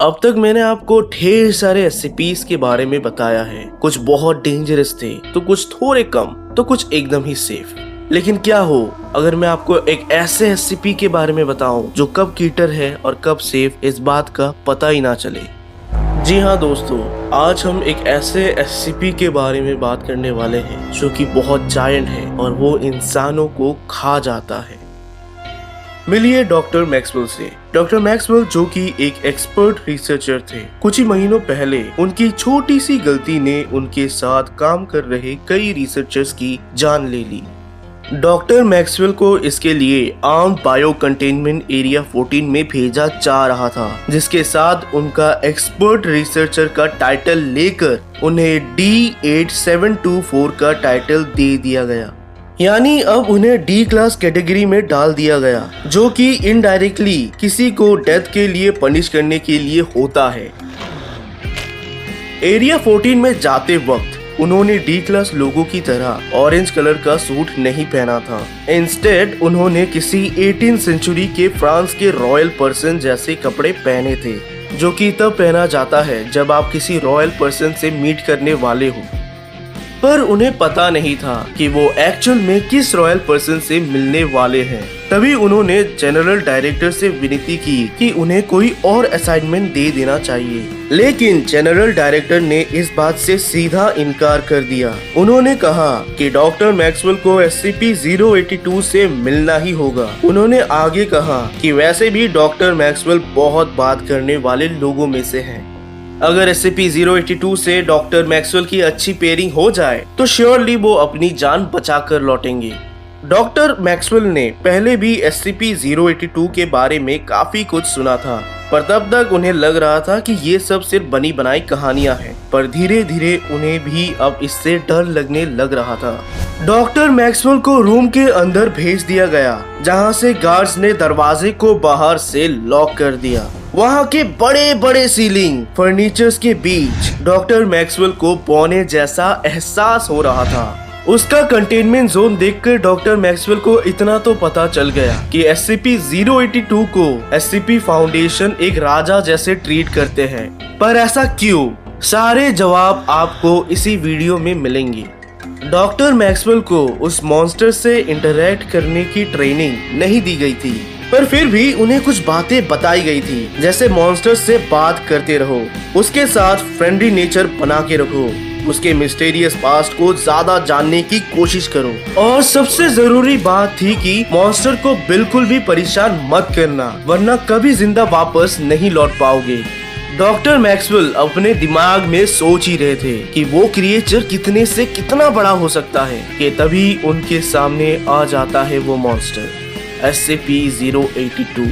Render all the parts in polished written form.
अब तक मैंने आपको ढेर सारे एससीपीज के बारे में बताया है। कुछ बहुत डेंजरस थे, तो कुछ थोड़े कम, तो कुछ एकदम ही सेफ। लेकिन क्या हो अगर मैं आपको एक ऐसे एससीपी के बारे में बताऊं जो कब कीटर है और कब सेफ, इस बात का पता ही ना चले। जी हाँ दोस्तों, आज हम एक ऐसे एससीपी के बारे में बात करने वाले हैं जो कि बहुत जायंट है और वो इंसानों को खा जाता है। मिलिए डॉक्टर मैक्सवेल से। डॉक्टर मैक्सवेल जो कि एक एक्सपर्ट रिसर्चर थे, कुछ ही महीनों पहले उनकी छोटी सी गलती ने उनके साथ काम कर रहे कई रिसर्चर्स की जान ले ली। डॉक्टर मैक्सवेल को इसके लिए आर्म्ड बायो कंटेनमेंट एरिया 14 में भेजा जा रहा था, जिसके साथ उनका एक्सपर्ट रिसर्चर का टाइटल लेकर उन्हें D8724 का टाइटल दे दिया गया। यानी अब उन्हें डी क्लास कैटेगरी में डाल दिया गया, जो कि इनडायरेक्टली किसी को डेथ के लिए पनिश करने के लिए होता है। एरिया 14 में जाते वक्त उन्होंने डी क्लास लोगों की तरह ऑरेंज कलर का सूट नहीं पहना था। इंस्टेड उन्होंने किसी 18th सेंचुरी के फ्रांस के रॉयल पर्सन जैसे कपड़े पहने थे, जो कि तब पहना जाता है जब आप किसी रॉयल पर्सन से मीट करने वाले हो। पर उन्हें पता नहीं था कि वो एक्चुअल में किस रॉयल पर्सन से मिलने वाले हैं। तभी उन्होंने जनरल डायरेक्टर से विनती की कि उन्हें कोई और असाइनमेंट दे देना चाहिए, लेकिन जनरल डायरेक्टर ने इस बात से सीधा इनकार कर दिया। उन्होंने कहा कि डॉक्टर मैक्सवेल को SCP-082 से मिलना ही होगा। उन्होंने आगे कहा कि वैसे भी डॉक्टर मैक्सवेल बहुत बात करने वाले लोगों में से हैं। अगर SCP-082 से डॉक्टर मैक्सवेल की अच्छी पेयरिंग हो जाए तो श्योरली वो अपनी जान बचा कर लौटेंगे। डॉक्टर मैक्सवेल ने पहले भी SCP-082 के बारे में काफी कुछ सुना था, पर तब तक उन्हें लग रहा था कि ये सब सिर्फ बनी बनाई कहानियां हैं। पर धीरे धीरे उन्हें भी अब इससे डर लगने लग रहा था। डॉक्टर मैक्सवेल को रूम के अंदर भेज दिया गया, जहां से गार्ड्स ने दरवाजे को बाहर से लॉक कर दिया। वहां के बड़े बड़े सीलिंग फर्नीचर्स के बीच डॉक्टर मैक्सवेल को पौने जैसा एहसास हो रहा था। उसका कंटेनमेंट जोन देखकर डॉक्टर मैक्सवेल को इतना तो पता चल गया कि SCP-082 को SCP फाउंडेशन एक राजा जैसे ट्रीट करते हैं। पर ऐसा क्यों? सारे जवाब आपको इसी वीडियो में मिलेंगे। डॉक्टर मैक्सवेल को उस मॉन्स्टर से इंटरैक्ट करने की ट्रेनिंग नहीं दी गई थी, पर फिर भी उन्हें कुछ बातें बताई गई थी, जैसे मॉन्स्टर से बात करते रहो, उसके साथ फ्रेंडली नेचर बना के रखो, उसके मिस्टीरियस पास्ट को ज्यादा जानने की कोशिश करो, और सबसे जरूरी बात थी कि मॉन्स्टर को बिल्कुल भी परेशान मत करना, वरना कभी जिंदा वापस नहीं लौट पाओगे। डॉक्टर मैक्सवेल अपने दिमाग में सोच ही रहे थे कि वो क्रिएचर कितने से कितना बड़ा हो सकता है कि तभी उनके सामने आ जाता है वो मॉन्स्टर SCP-082।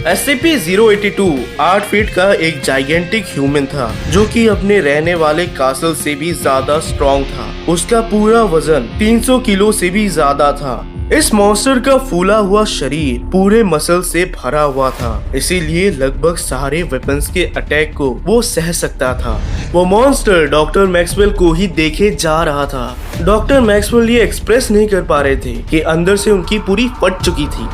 SCP-082 8 फीट का एक जाइगेंटिक ह्यूमन था, जो कि अपने रहने वाले कासल से भी ज्यादा स्ट्रॉन्ग था। उसका पूरा वजन 300 किलो से भी ज्यादा था। इस मॉन्स्टर का फूला हुआ शरीर पूरे मसल से भरा हुआ था, इसीलिए लगभग सारे वेपन्स के अटैक को वो सह सकता था। वो मॉन्स्टर डॉक्टर मैक्सवेल को ही देखे जा रहा था। डॉक्टर मैक्सवेल ये एक्सप्रेस नहीं कर पा रहे थे कि अंदर से उनकी पूरी फट चुकी थी।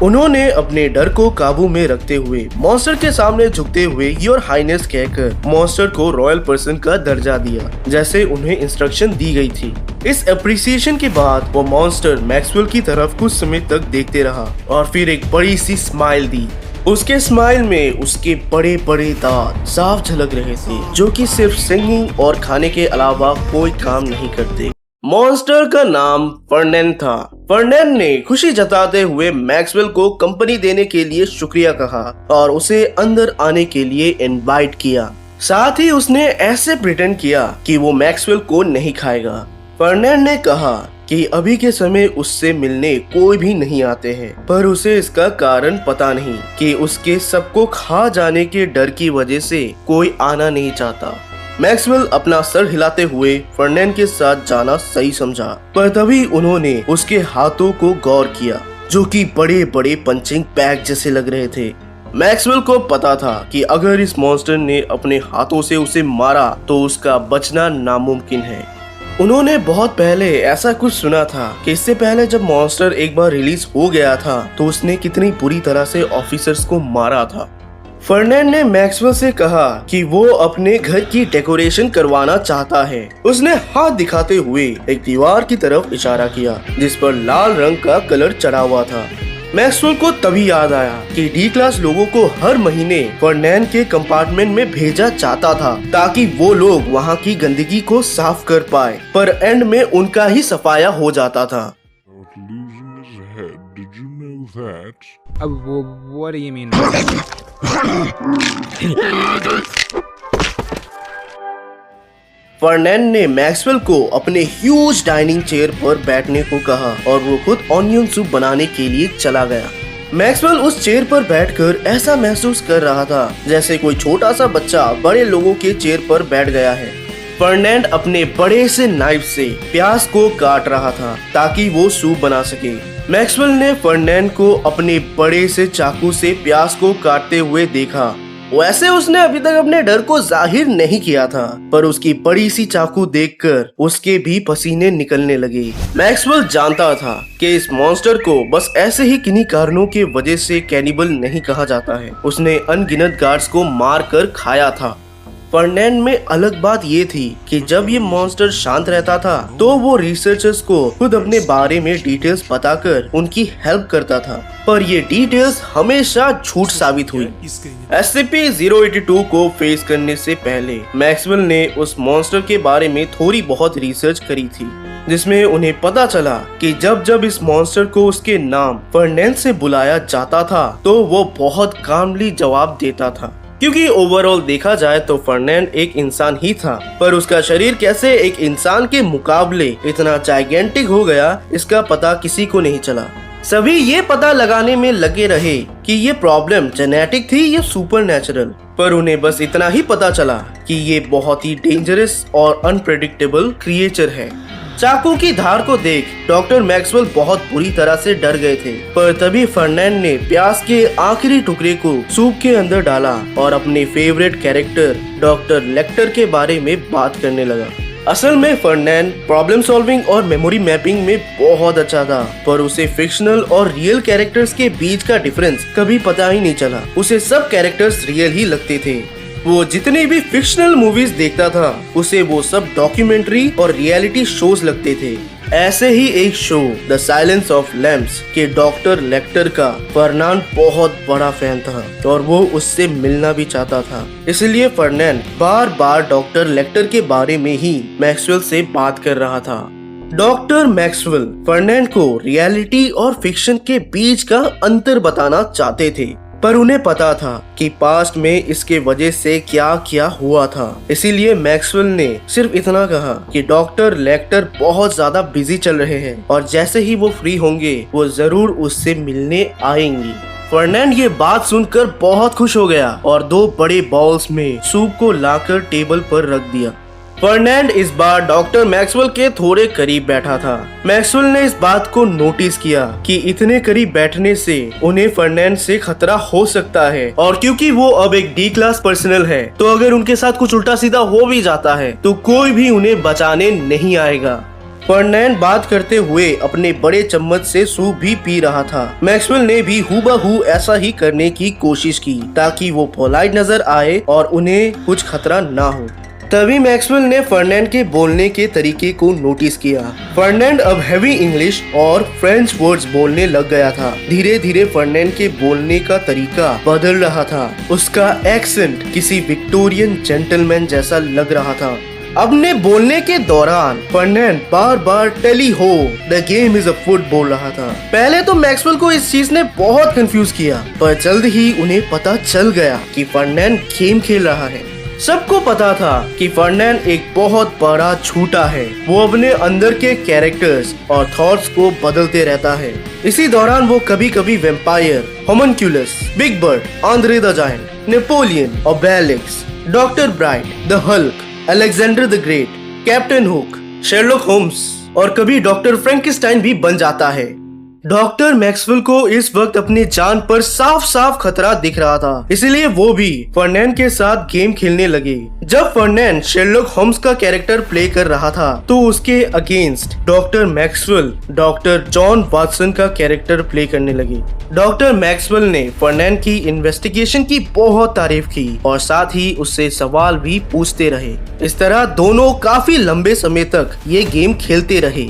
उन्होंने अपने डर को काबू में रखते हुए मॉन्स्टर के सामने झुकते हुए योर हाइनेस कहकर मॉन्स्टर को रॉयल पर्सन का दर्जा दिया, जैसे उन्हें इंस्ट्रक्शन दी गई थी। इस अप्रिसिएशन के बाद वो मॉन्स्टर मैक्सवेल की तरफ कुछ समय तक देखते रहा और फिर एक बड़ी सी स्माइल दी। उसके स्माइल में उसके बड़े बड़े दांत साफ झलक रहे थे, जो कि सिर्फ सिंगिंग और खाने के अलावा कोई काम नहीं करते। मॉन्स्टर का नाम फर्नैंड था। फर्नैंड ने खुशी जताते हुए मैक्सवेल को कंपनी देने के लिए शुक्रिया कहा और उसे अंदर आने के लिए इनवाइट किया। साथ ही उसने ऐसे प्रिटेंड किया कि वो मैक्सवेल को नहीं खाएगा। फर्नैंड ने कहा कि अभी के समय उससे मिलने कोई भी नहीं आते हैं, पर उसे इसका कारण पता नहीं कि उसके सबको खा जाने के डर की वजह से कोई आना नहीं चाहता। मैक्सवेल अपना सर हिलाते हुए फर्नैंड के साथ जाना सही समझा, पर तभी उन्होंने उसके हाथों को गौर किया, जो कि बड़े बड़े पंचिंग बैग जैसे लग रहे थे। मैक्सवेल को पता था कि अगर इस मॉन्स्टर ने अपने हाथों से उसे मारा तो उसका बचना नामुमकिन है। उन्होंने बहुत पहले ऐसा कुछ सुना था कि इससे पहले जब मॉन्स्टर एक बार रिलीज हो गया था तो उसने कितनी बुरी तरह से ऑफिसर्स को मारा था। फर्नैंड ने मैक्सवेल से कहा कि वो अपने घर की डेकोरेशन करवाना चाहता है। उसने हाथ दिखाते हुए एक दीवार की तरफ इशारा किया जिस पर लाल रंग का कलर चढ़ा हुआ था। मैक्सवेल को तभी याद आया कि डी क्लास लोगों को हर महीने फर्नैंड के कंपार्टमेंट में भेजा जाता था ताकि वो लोग वहाँ की गंदगी को साफ कर पाए, पर एंड में उनका ही सफाया हो जाता था। What do you mean? फर्नैंड ने मैक्सवेल को अपने ह्यूज डाइनिंग चेयर पर बैठने को कहा और वो खुद ऑनियन सूप बनाने के लिए चला गया। मैक्सवेल उस चेयर पर बैठकर ऐसा महसूस कर रहा था जैसे कोई छोटा सा बच्चा बड़े लोगों के चेयर पर बैठ गया है। फर्नैंड अपने बड़े से नाइफ से प्याज को काट रहा था ताकि वो सूप बना सके। मैक्सवेल ने फर्नैंड को अपने बड़े से चाकू से प्याज को काटते हुए देखा। वैसे उसने अभी तक अपने डर को जाहिर नहीं किया था, पर उसकी बड़ी सी चाकू देखकर उसके भी पसीने निकलने लगे। मैक्सवेल जानता था कि इस मॉन्स्टर को बस ऐसे ही किन्हीं कारणों के वजह से कैनिबल नहीं कहा जाता है। उसने अनगिनत गार्ड्स को मार कर खाया था। फर्नैंड में अलग बात ये थी कि जब ये मॉन्स्टर शांत रहता था तो वो रिसर्चर्स को खुद अपने बारे में डिटेल्स बताकर उनकी हेल्प करता था, पर ये डिटेल्स हमेशा झूठ साबित हुई। SCP-082 को फेस करने से पहले मैक्सवेल ने उस मॉन्स्टर के बारे में थोड़ी बहुत रिसर्च करी थी, जिसमें उन्हें पता चला कि जब जब इस मॉन्स्टर को उसके नाम फर्नैंड से बुलाया जाता था तो वो बहुत कामली जवाब देता था। क्योंकि ओवरऑल देखा जाए तो फर्नैंड एक इंसान ही था, पर उसका शरीर कैसे एक इंसान के मुकाबले इतना जाइगेंटिक हो गया इसका पता किसी को नहीं चला। सभी ये पता लगाने में लगे रहे कि ये प्रॉब्लम जेनेटिक थी या सुपरनैचुरल, पर उन्हें बस इतना ही पता चला कि ये बहुत ही डेंजरस और अनप्रेडिक्टेबल क्रिएचर है। चाकू की धार को देख डॉक्टर मैक्सवेल बहुत बुरी तरह से डर गए थे, पर तभी फर्नैंड ने प्याज के आखिरी टुकड़े को सूप के अंदर डाला और अपने फेवरेट कैरेक्टर डॉक्टर लेक्टर के बारे में बात करने लगा। असल में फर्नैंड प्रॉब्लम सॉल्विंग और मेमोरी मैपिंग में बहुत अच्छा था, पर उसे फिक्शनल और रियल कैरेक्टर्स के बीच का डिफरेंस कभी पता ही नहीं चला। उसे सब कैरेक्टर्स रियल ही लगते थे। वो जितने भी फिक्शनल मूवीज देखता था उसे वो सब डॉक्यूमेंट्री और रियलिटी शोज लगते थे। ऐसे ही एक show the silence of lamps के डॉक्टर लेक्टर का फर्नैंड बहुत बड़ा फैन था और वो उससे मिलना भी चाहता था। इसलिए फर्नैंड बार बार डॉक्टर लेक्टर के बारे में ही मैक्सवेल से बात कर रहा था। डॉक्टर मैक्सवेल फर्नैंड को रियलिटी और फिक्शन के बीच का अंतर बताना चाहते थे, पर उन्हें पता था कि पास्ट में इसके वजह से क्या क्या हुआ था। इसीलिए मैक्सवेल ने सिर्फ इतना कहा कि डॉक्टर लेक्टर बहुत ज्यादा बिजी चल रहे हैं और जैसे ही वो फ्री होंगे वो जरूर उससे मिलने आएंगी। फर्नैंड ये बात सुनकर बहुत खुश हो गया और 2 बड़े बाउल्स में सूप को लाकर टेबल पर रख दिया। फर्नैंड इस बार डॉक्टर मैक्सवेल के थोड़े करीब बैठा था। मैक्सवेल ने इस बात को नोटिस किया कि इतने करीब बैठने से उन्हें फर्नैंड से खतरा हो सकता है, और क्योंकि वो अब एक डी क्लास पर्सनल है तो अगर उनके साथ कुछ उल्टा सीधा हो भी जाता है तो कोई भी उन्हें बचाने नहीं आएगा। फर्नैंड बात करते हुए अपने बड़े चम्मच से सूप भी पी रहा था। मैक्सवेल ने भी हूबहू ऐसा ही करने की कोशिश की ताकि वो पोलाइट नजर आए और उन्हें कुछ खतरा ना हो। तभी मैक्सवेल ने फर्नैंड के बोलने के तरीके को नोटिस किया। फर्नैंड अब हैवी इंग्लिश और फ्रेंच वर्ड्स बोलने लग गया था। धीरे धीरे फर्नैंड के बोलने का तरीका बदल रहा था। उसका एक्सेंट किसी विक्टोरियन जेंटलमैन जैसा लग रहा था। अपने बोलने के दौरान फर्नैंड बार बार टेली हो the game is a foot बोल रहा था। पहले तो मैक्सवेल को इस चीज ने बहुत कंफ्यूज किया, पर जल्द ही उन्हें पता चल गया कि फर्नैंड गेम खेल रहा है। सबको पता था कि फर्नैंड एक बहुत बड़ा झूठा है। वो अपने अंदर के कैरेक्टर्स और थॉट्स को बदलते रहता है। इसी दौरान वो कभी कभी vampire, homunculus, big bird, André the Giant, Napoleon, Obelix, doctor Bright, the Hulk, Alexander the Great, captain Hook, Sherlock Holmes और कभी डॉक्टर फ्रैंकेनस्टाइन भी बन जाता है। डॉक्टर मैक्सवेल को इस वक्त अपनी जान पर साफ साफ खतरा दिख रहा था, इसलिए वो भी फर्नैंड के साथ गेम खेलने लगे। जब फर्नैंड शेरलॉक होम्स का कैरेक्टर प्ले कर रहा था तो उसके against doctor Maxwell doctor John Watson का कैरेक्टर प्ले करने लगे। डॉक्टर मैक्सवेल ने फर्नैंड की इन्वेस्टिगेशन की बहुत तारीफ की और साथ ही उससे सवाल भी पूछते रहे। इस तरह दोनों काफी लंबे समय तक ये गेम खेलते रहे।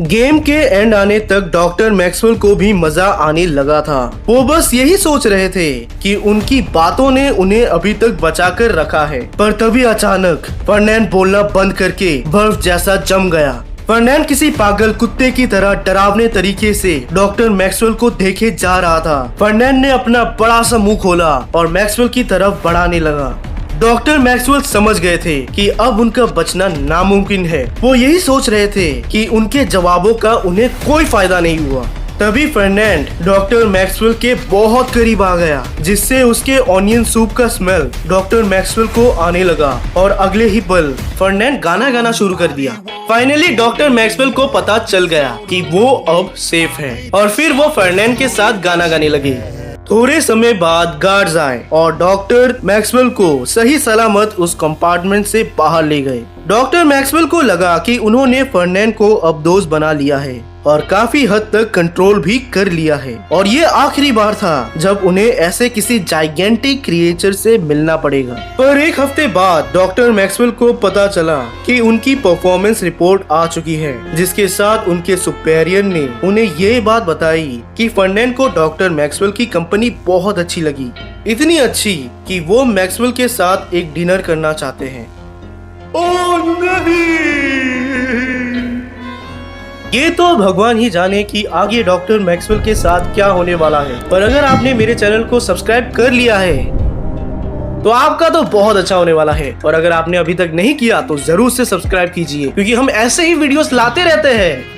गेम के एंड आने तक डॉक्टर मैक्सवेल को भी मजा आने लगा था। वो बस यही सोच रहे थे कि उनकी बातों ने उन्हें अभी तक बचा कर रखा है। पर तभी अचानक फर्नैंड बोलना बंद करके बर्फ जैसा जम गया। फर्नैंड किसी पागल कुत्ते की तरह डरावने तरीके से डॉक्टर मैक्सवेल को देखे जा रहा था। फर्नैंड ने अपना बड़ा सा मुंह खोला और मैक्सवेल की तरफ बढ़ाने लगा। डॉक्टर मैक्सवेल समझ गए थे कि अब उनका बचना नामुमकिन है। वो यही सोच रहे थे कि उनके जवाबों का उन्हें कोई फायदा नहीं हुआ। तभी फर्नैंड डॉक्टर मैक्सवेल के बहुत करीब आ गया, जिससे उसके ऑनियन सूप का स्मेल डॉक्टर मैक्सवेल को आने लगा और अगले ही पल फर्नैंड गाना गाना शुरू कर दिया। फाइनली डॉक्टर मैक्सवेल को पता चल गया कि वो अब सेफ है और फिर वो फर्नैंड के साथ गाना गाने लगे। थोड़े समय बाद गार्ड्स आए और डॉक्टर मैक्सवेल को सही सलामत उस कंपार्टमेंट से बाहर ले गए। डॉक्टर मैक्सवेल को लगा कि उन्होंने फर्नैंड को अब दोस्त बना लिया है और काफी हद तक कंट्रोल भी कर लिया है और ये आखिरी बार था जब उन्हें ऐसे किसी जाइगेंटिक क्रिएचर से मिलना पड़ेगा। पर एक हफ्ते बाद डॉक्टर मैक्सवेल को पता चला कि उनकी परफॉर्मेंस रिपोर्ट आ चुकी है, जिसके साथ उनके सुपेरियर ने उन्हें ये बात बताई कि फर्नैंड को डॉक्टर मैक्सवेल की कंपनी बहुत अच्छी लगी, इतनी अच्छी कि वो मैक्सवेल के साथ एक डिनर करना चाहते हैं। ओह नहीं! ये तो भगवान ही जाने कि आगे डॉक्टर मैक्सवेल के साथ क्या होने वाला है। पर अगर आपने मेरे चैनल को सब्सक्राइब कर लिया है तो आपका तो बहुत अच्छा होने वाला है। और अगर आपने अभी तक नहीं किया तो जरूर से सब्सक्राइब कीजिए, क्योंकि हम ऐसे ही वीडियोस लाते रहते हैं।